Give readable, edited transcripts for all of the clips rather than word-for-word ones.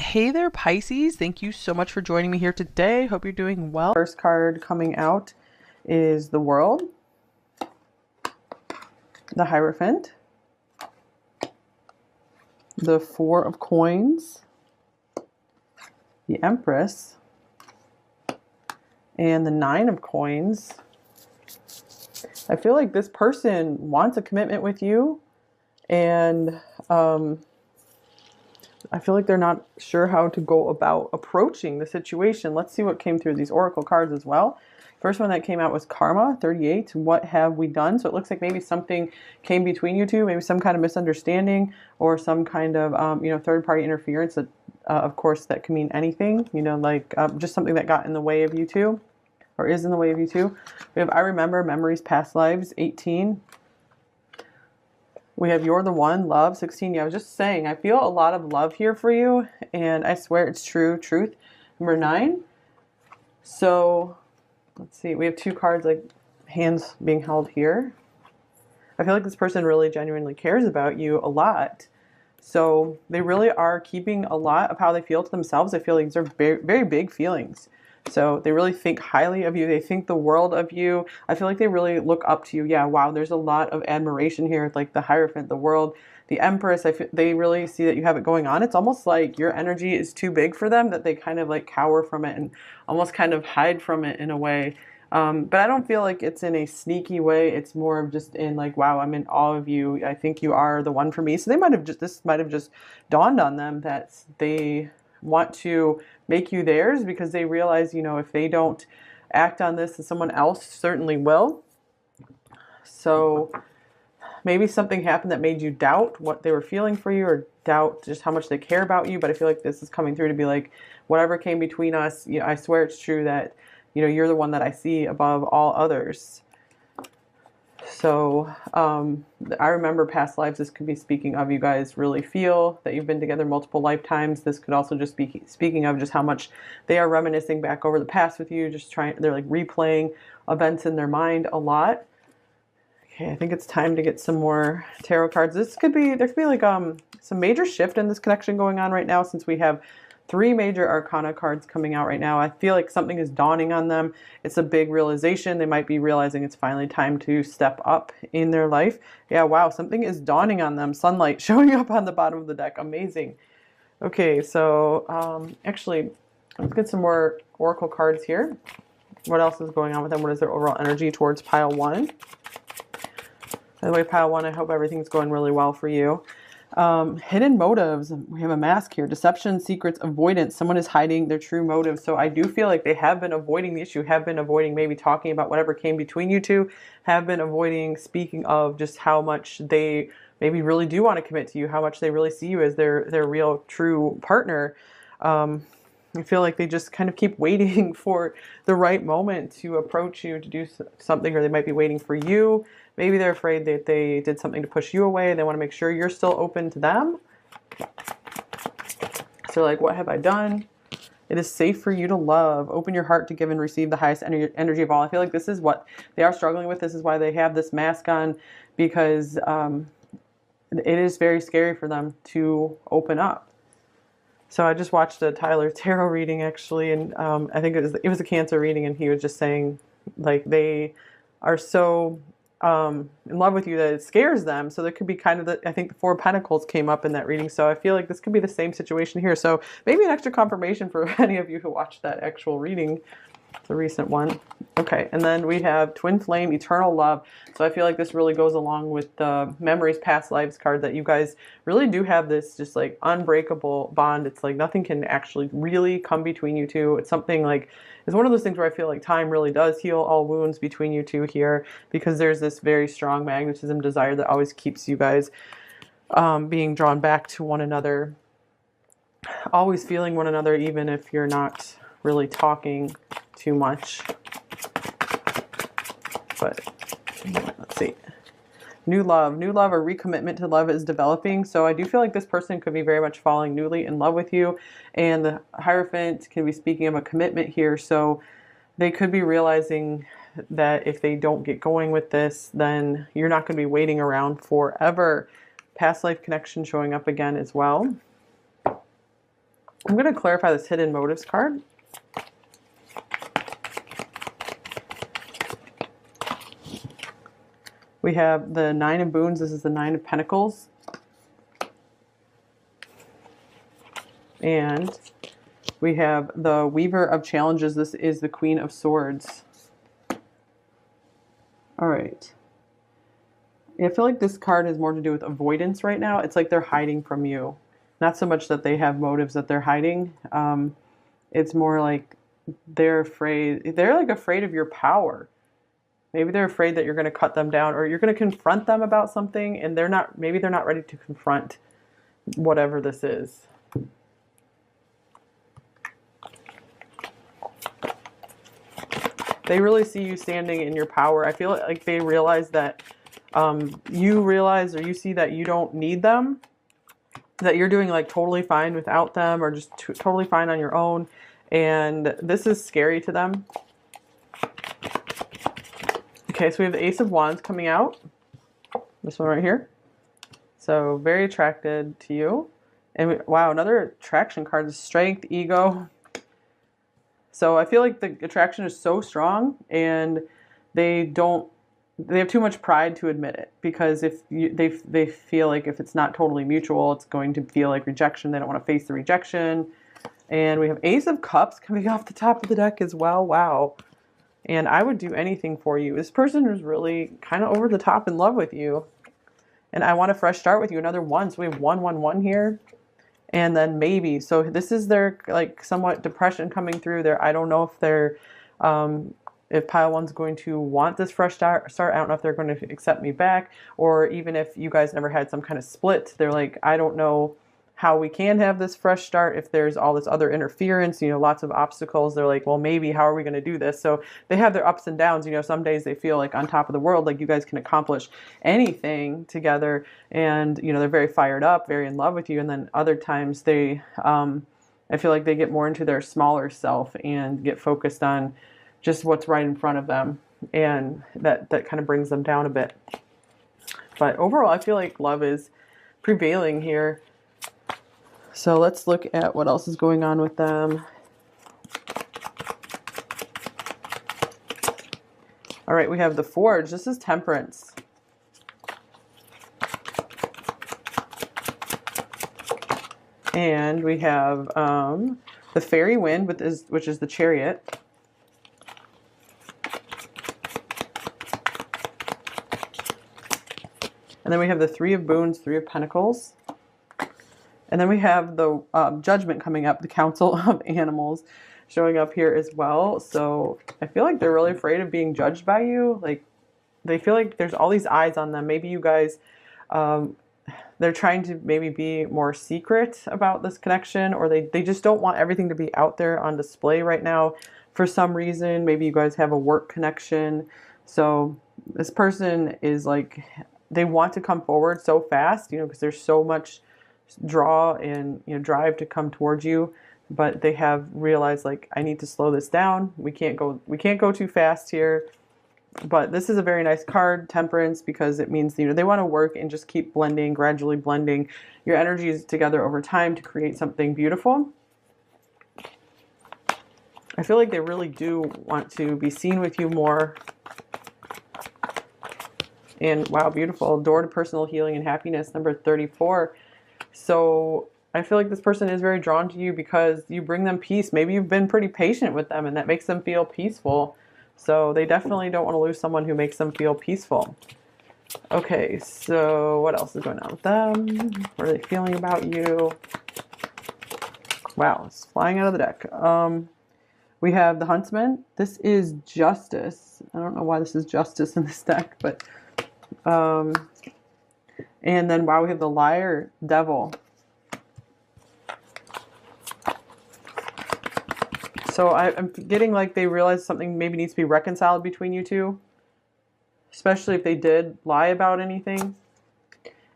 Hey there, Pisces. Thank you so much for joining me here today. Hope you're doing well. First card coming out is the World, the Hierophant, the Four of Coins, the Empress, and the Nine of Coins. I feel like this person wants a commitment with you, and I feel like they're not sure how to go about approaching the situation. Let's see what came through these oracle cards as well. First one that came out was Karma 38. What have we done? So it looks like maybe something came between you two, maybe some kind of misunderstanding or some kind of third-party interference. That, of course, that can mean anything. Like just something that got in the way of you two, or is in the way of you two. We have I Remember, Memories, Past Lives 18. We have You're the One, Love, 16. Yeah, I was just saying, I feel a lot of love here for you, and I swear it's true, truth. Number 9. So, let's see. We have two cards, like hands being held here. I feel like this person really genuinely cares about you a lot. So, they really are keeping a lot of how they feel to themselves. I feel like these are very, very big feelings. So they really think highly of you. They think the world of you. I feel like they really look up to you. Yeah, wow, there's a lot of admiration here. Like the Hierophant, the World, the Empress. They really see that you have it going on. It's almost like your energy is too big for them, that they kind of like cower from it and almost kind of hide from it in a way. But I don't feel like it's in a sneaky way. It's more of just in like, wow, I'm in awe of you. I think you are the one for me. So this might have just dawned on them that they want to make you theirs, because they realize, if they don't act on this, someone else certainly will. So maybe something happened that made you doubt what they were feeling for you, or doubt just how much they care about you. But I feel like this is coming through to be like, whatever came between us, I swear it's true that, you're the one that I see above all others. So I remember past lives. This could be speaking of you guys really feel that you've been together multiple lifetimes. This could also just be speaking of just how much they are reminiscing back over the past with you. They're like replaying events in their mind a lot. Okay, I think it's time to get some more tarot cards. There could be like some major shift in this connection going on right now, since we have 3 major arcana cards coming out right now. I feel like something is dawning on them. It's a big realization. They might be realizing it's finally time to step up in their life. Yeah, wow, something is dawning on them. Sunlight showing up on the bottom of the deck. Amazing. Okay, so actually, let's get some more oracle cards here. What else is going on with them? What is their overall energy towards pile 1? By the way, pile 1, I hope everything's going really well for you. Hidden motives. We have a mask here. Deception, secrets, avoidance. Someone is hiding their true motives. So I do feel like they have been avoiding the issue, have been avoiding maybe talking about whatever came between you two, have been avoiding speaking of just how much they maybe really do want to commit to you, how much they really see you as their real true partner. I feel like they just kind of keep waiting for the right moment to approach you to do something, or they might be waiting for you. Maybe they're afraid that they did something to push you away and they want to make sure you're still open to them. So like, what have I done? It is safe for you to love. Open your heart to give and receive the highest energy of all. I feel like this is what they are struggling with. This is why they have this mask on, because it is very scary for them to open up. So I just watched a Tyler Tarot reading actually, and I think it was a Cancer reading, and he was just saying like they are so in love with you that it scares them. So there could be kind of I think the Four of Pentacles came up in that reading. So I feel like this could be the same situation here. So maybe an extra confirmation for any of you who watched that actual reading, the recent one. Okay, and then we have Twin Flame, Eternal Love. So I feel like this really goes along with the Memories, Past Lives card, that you guys really do have this just like unbreakable bond. It's like nothing can actually really come between you two. It's something like, it's one of those things where I feel like time really does heal all wounds between you two here, because there's this very strong magnetism, desire that always keeps you guys being drawn back to one another, always feeling one another, even if you're not really talking too much. But let's see. New love or recommitment to love is developing. So I do feel like this person could be very much falling newly in love with you. And the Hierophant can be speaking of a commitment here. So they could be realizing that if they don't get going with this, then you're not going to be waiting around forever. Past life connection showing up again as well. I'm going to clarify this hidden motives card. We have the Nine of Boons. This is the Nine of Pentacles. And we have the Weaver of Challenges. This is the Queen of Swords. All right. Yeah, I feel like this card has more to do with avoidance right now. It's like they're hiding from you. Not so much that they have motives that they're hiding. It's more like they're afraid. They're like afraid of your power. Maybe they're afraid that you're going to cut them down, or you're going to confront them about something, and they're not. Maybe they're not ready to confront whatever this is. They really see you standing in your power. I feel like they realize that you realize, or you see that you don't need them, that you're doing like totally fine without them, or just totally fine on your own. And this is scary to them. Okay, so we have the Ace of Wands coming out. This one right here. So very attracted to you. And wow, another attraction card is Strength, Ego. So I feel like the attraction is so strong, and they have too much pride to admit it, because if they feel like if it's not totally mutual, it's going to feel like rejection. They don't want to face the rejection. And we have Ace of Cups coming off the top of the deck as well. Wow. And I would do anything for you. This person is really kind of over the top in love with you. And I want a fresh start with you. Another one. So we have 111 here. And then maybe. So this is their like somewhat depression coming through there. I don't know if they're, if pile one's going to want this fresh start. I don't know if they're going to accept me back. Or even if you guys never had some kind of split. They're like, I don't know how we can have this fresh start if there's all this other interference, you know, lots of obstacles. They're like, well, maybe, how are we going to do this? So they have their ups and downs. You know, some days they feel like on top of the world, like you guys can accomplish anything together. And, you know, they're very fired up, very in love with you. And then other times they, I feel like they get more into their smaller self and get focused on just what's right in front of them. And that kind of brings them down a bit. But overall, I feel like love is prevailing here. So let's look at what else is going on with them. All right, we have the Forge. This is Temperance. And we have the Fairy Wind, which is the Chariot. And then we have the Three of Boons, Three of Pentacles. And then we have the Judgment coming up, the Council of Animals showing up here as well. So I feel like they're really afraid of being judged by you. Like they feel like there's all these eyes on them. Maybe you guys, they're trying to maybe be more secret about this connection, or they just don't want everything to be out there on display right now for some reason. Maybe you guys have a work connection. So this person is like, they want to come forward so fast, you know, because there's so much draw and, you know, drive to come towards you, but they have realized like, I need to slow this down. We can't go too fast here. But this is a very nice card, Temperance, because it means, you know, they want to work and just keep blending, gradually blending your energies together over time to create something beautiful. I feel like they really do want to be seen with you more. And wow, beautiful. Door to personal healing and happiness, number 34. So I feel like this person is very drawn to you because you bring them peace. Maybe you've been pretty patient with them and that makes them feel peaceful. So they definitely don't want to lose someone who makes them feel peaceful. Okay, so what else is going on with them? What are they feeling about you? Wow, it's flying out of the deck. We have the Huntsman. This is Justice. I don't know why this is Justice in this deck, but and then wow, we have the Liar, Devil. So I'm getting like they realize something maybe needs to be reconciled between you two, especially if they did lie about anything.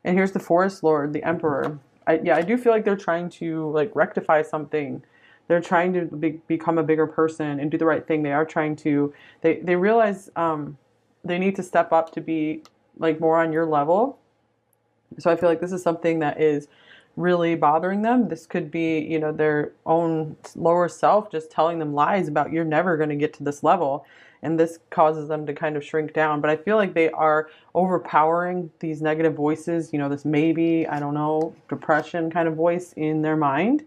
And here's the Forest Lord, the Emperor. I do feel like they're trying to like rectify something. They're trying to become a bigger person and do the right thing. They are trying to, they realize they need to step up to be like more on your level. So I feel like this is something that is really bothering them. This could be, you know, their own lower self just telling them lies about you're never going to get to this level. And this causes them to kind of shrink down. But I feel like they are overpowering these negative voices, you know, this maybe, I don't know, depression kind of voice in their mind.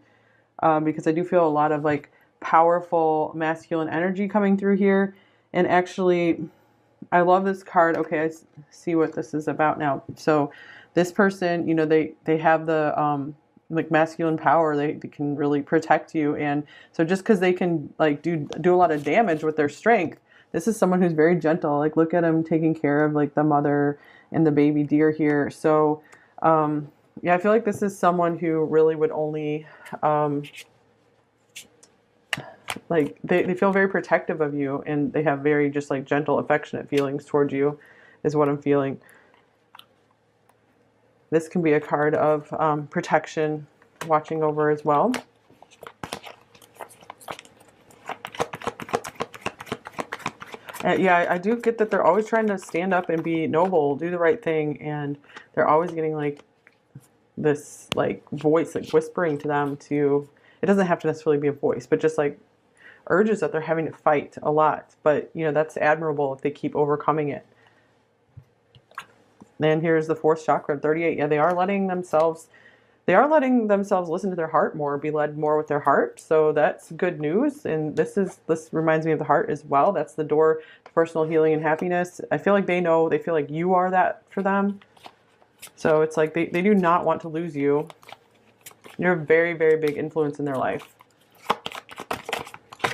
Because I do feel a lot of like powerful masculine energy coming through here. And actually, I love this card. Okay, I see what this is about now. So this person, you know, they have the like masculine power. They can really protect you. And so just because they can like do a lot of damage with their strength, this is someone who's very gentle. Like look at him taking care of like the mother and the baby deer here. So yeah, I feel like this is someone who really would only like they feel very protective of you, and they have very just like gentle, affectionate feelings towards you is what I'm feeling. This can be a card of protection, watching over as well. Yeah, I do get that they're always trying to stand up and be noble, do the right thing, and they're always getting like this like voice like whispering to them to, it doesn't have to necessarily be a voice, but just like urges that they're having to fight a lot. But you know, that's admirable if they keep overcoming it. And here's the fourth chakra, 38. Yeah, they are letting themselves listen to their heart more, be led more with their heart. So that's good news. And this reminds me of the heart as well. That's the door to personal healing and happiness. I feel like they feel like you are that for them. So it's like they do not want to lose you. You're a very, very big influence in their life.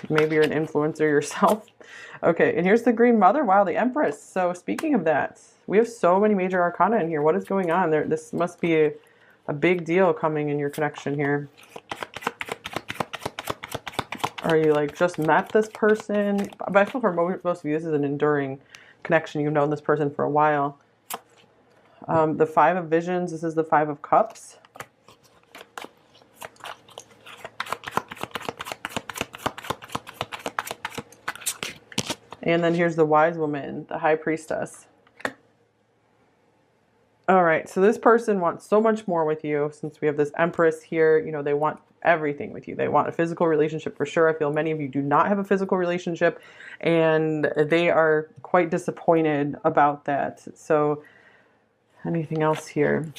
Maybe you're an influencer yourself. Okay, and here's the Green Mother. Wow, the Empress. So speaking of that, we have so many major arcana in here. What is going on there? This must be a big deal coming in your connection here. Are you like just met this person? But I feel for most of you, this is an enduring connection. You've known this person for a while. The Five of Visions. This is the Five of Cups. And then here's the Wise Woman, the High Priestess. All right, so this person wants so much more with you. Since we have this Empress here, you know, they want everything with you. They want a physical relationship for sure. I feel many of you do not have a physical relationship, and they are quite disappointed about that. So anything else here?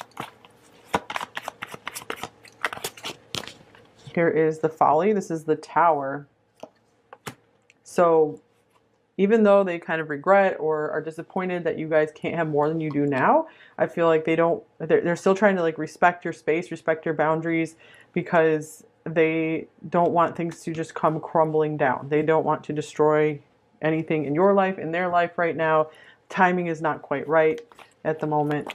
Here is the Folly. This is the Tower. So even though they kind of regret or are disappointed that you guys can't have more than you do now, I feel like they're still trying to like respect your space, respect your boundaries, because they don't want things to just come crumbling down. They don't want to destroy anything in your life, in their life right now. Timing is not quite right at the moment.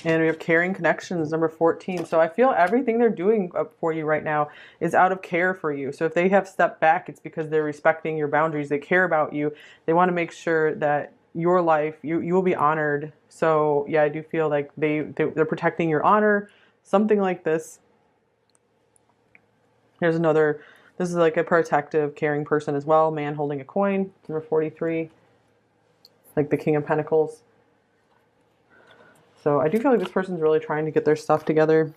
And we have Caring Connections, number 14. So I feel everything they're doing for you right now is out of care for you. So if they have stepped back, it's because they're respecting your boundaries. They care about you. They want to make sure that your life, you will be honored. So yeah, I do feel like they're protecting your honor, something like this. Here's another, this is like a protective, caring person as well. Man holding a coin, number 43. Like the King of Pentacles. So I do feel like this person's really trying to get their stuff together.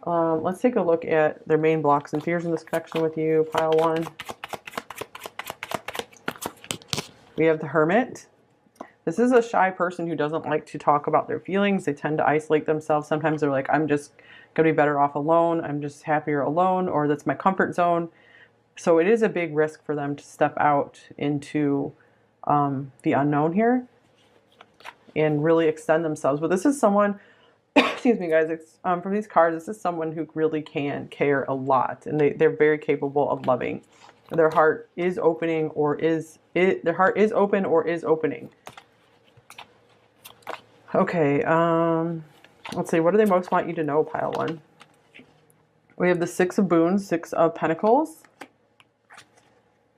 Let's take a look at their main blocks and fears in this connection with you, pile 1. We have the Hermit. This is a shy person who doesn't like to talk about their feelings. They tend to isolate themselves. Sometimes they're like, I'm just going to be better off alone. I'm just happier alone, or that's my comfort zone. So it is a big risk for them to step out into the unknown here and really extend themselves. But this is someone, excuse me guys, it's, from these cards, this is someone who really can care a lot, and they're very capable of loving. Their heart is opening their heart is open or is opening. Okay, let's see, what do they most want you to know, pile 1? We have the Six of Boons, Six of Pentacles.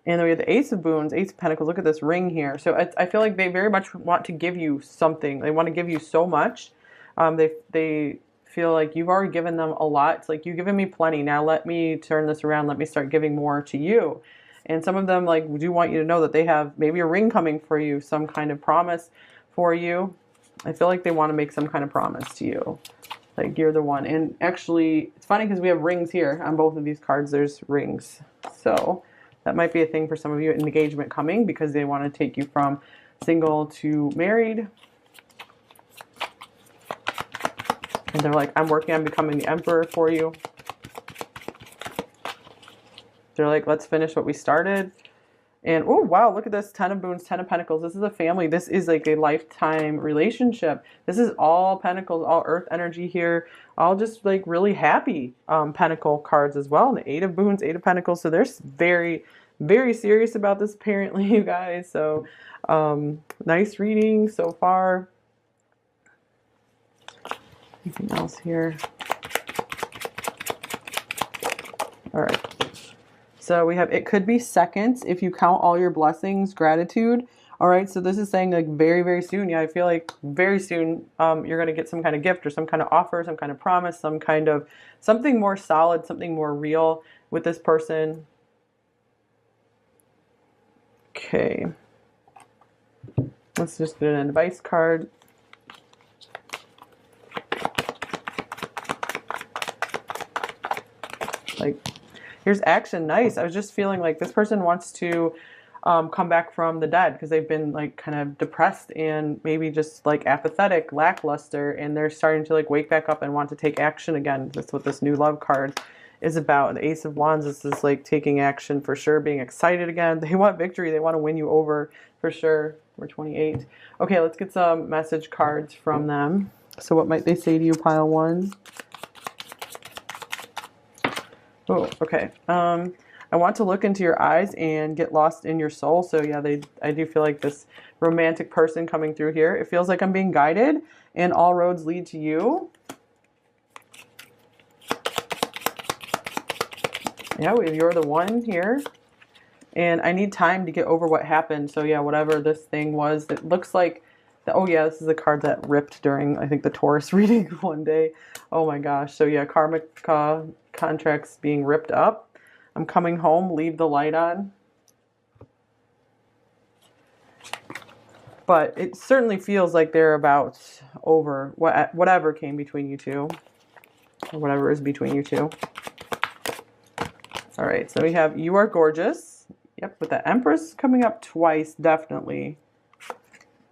And then we have the Ace of Boons, Ace of Pentacles. Look at this ring here. So I feel like they very much want to give you something. They want to give you so much. They feel like you've already given them a lot. It's like, you've given me plenty. Now let me turn this around. Let me start giving more to you. And some of them like do want you to know that they have maybe a ring coming for you, some kind of promise for you. I feel like they want to make some kind of promise to you. Like you're the one. And actually, it's funny because we have rings here on both of these cards. There's rings. So that might be a thing for some of you. An engagement coming because they want to take you from single to married. And they're like, I'm working on becoming the emperor for you. They're like, let's finish what we started. And, oh, wow, look at this. 10 of Boons, 10 of Pentacles. This is a family. This is like a lifetime relationship. This is all Pentacles, all Earth energy here. All just like really happy Pentacle cards as well. And the 8 of Boons, 8 of Pentacles. So they're very, very serious about this apparently, you guys. So nice reading so far. Anything else here? All right. So we have, it could be seconds if you count all your blessings, gratitude. All right. So this is saying like very, very soon. Yeah. I feel like very soon you're going to get some kind of gift or some kind of offer, some kind of promise, some kind of something more solid, something more real with this person. Okay. Let's just get an advice card. Like, here's action. Nice. I was just feeling like this person wants to come back from the dead because they've been like kind of depressed and maybe just like apathetic, lackluster, and they're starting to like wake back up and want to take action again. That's what this new love card is about. The Ace of Wands, this is like taking action for sure, being excited again. They want victory. They want to win you over for sure. We're 28. Okay, let's get some message cards from them. So what might they say to you, pile one? Oh, okay. I want to look into your eyes and get lost in your soul. So yeah, I do feel like this romantic person coming through here. It feels like I'm being guided and all roads lead to you. Yeah, you're the one here. And I need time to get over what happened. So yeah, whatever this thing was, it looks like, oh yeah, this is a card that ripped during, I think, the Taurus reading one day. Oh my gosh. So yeah, karmic contracts being ripped up. I'm coming home, leave the light on. But it certainly feels like they're about over whatever came between you two. Or whatever is between you two. All right, so we have You Are Gorgeous. Yep, with the Empress coming up twice, definitely.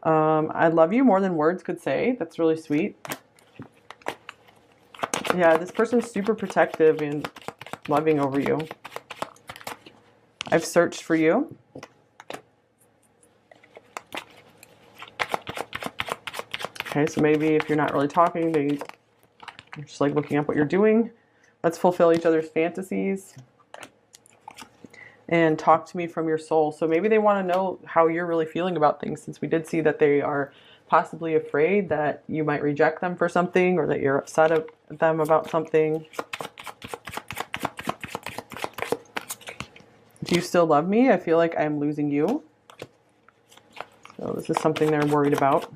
I love you more than words could say. That's really sweet. Yeah, this person's super protective and loving over you. I've searched for you. Okay, so maybe if you're not really talking, they're just like looking up what you're doing. Let's fulfill each other's fantasies. And talk to me from your soul. So maybe they want to know how you're really feeling about things, since we did see that they are possibly afraid that you might reject them for something or that you're upset at them about something. Do you still love me? I feel like I'm losing you. So this is something they're worried about.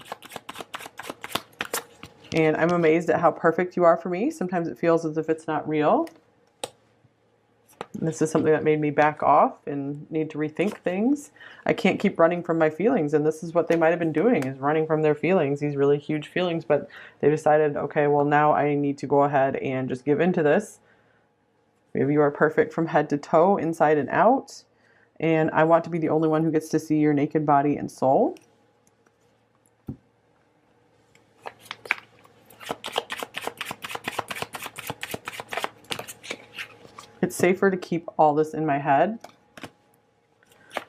And I'm amazed at how perfect you are for me. Sometimes it feels as if it's not real. This is something that made me back off and need to rethink things. I can't keep running from my feelings, and this is what they might have been doing, is running from their feelings, these really huge feelings, but they decided, okay, well now I need to go ahead and just give into this. Maybe you are perfect from head to toe, inside and out, and I want to be the only one who gets to see your naked body and soul. It's safer to keep all this in my head.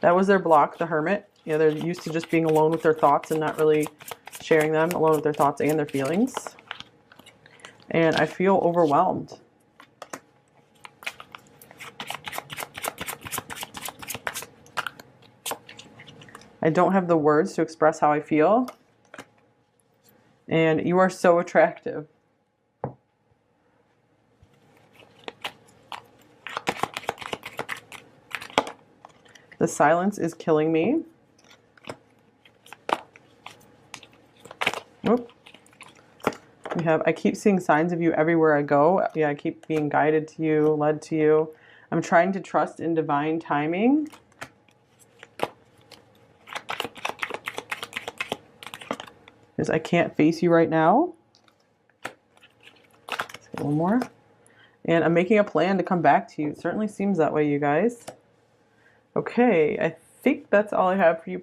That was their block, the Hermit. Yeah, they're used to just being alone with their thoughts and not really sharing them, alone with their thoughts and their feelings. And I feel overwhelmed. I don't have the words to express how I feel. And you are so attractive. The silence is killing me. Oop. We have, I keep seeing signs of you everywhere I go. Yeah, I keep being guided to you, led to you. I'm trying to trust in divine timing. is I can't face you right now. Let's get one more. And I'm making a plan to come back to you. It certainly seems that way, you guys. Okay, I think that's all I have for you.